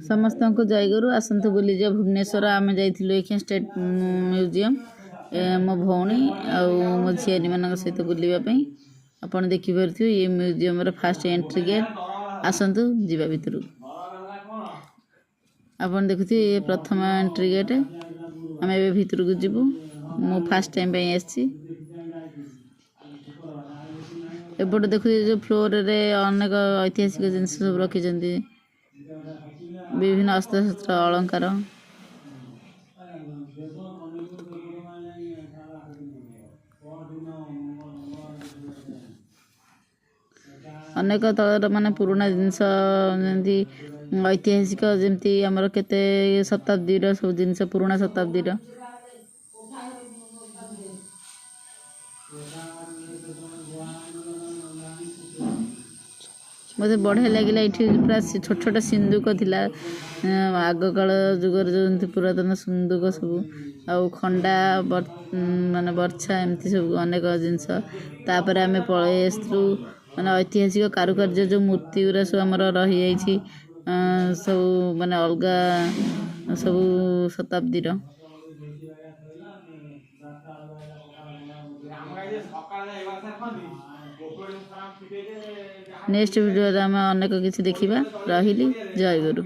समस्त को जयगुरु आसतु बुली जा भुवनेश्वर आम जाइए स्टेट म्यूजियम मो भौणी मो झीआरी मान सहित बुलवाई आपड़ देखिपे ये म्यूजियम फास्ट एंट्री गेट आसतु जीवा भितर आपड़ देखुए ये प्रथम एंट्री गेट आम ए भितर को जीवु मु फास्ट टाइम आसी एपटे देखुए जो फ्लोर रे अनेक ऐतिहासिक जिनस सब रखी विभिन्न अस्त्र शस्त्र अलंकार अनेक तलर माने पुराना जिनस जमी ऐतिहासिक जमी आमर केते शताब्दी सब जिनस पुराना शताब्दी मत बढ़िया लगे ये पूरा छोट छोट सिंदुक थिला आग काल जुगर जो पुरातन सिंदुक सब आउ खंडा माने बर्छा एमती सब अनेक जिनस तापर आम पलू माने ऐतिहासिक कारुकार्य जो मूर्ति गुरा सब आमर रही सब माने अलग सब शताब्दी नेक्स्ट वीडियो आम अनेक किसी देखा रही जय गुरु।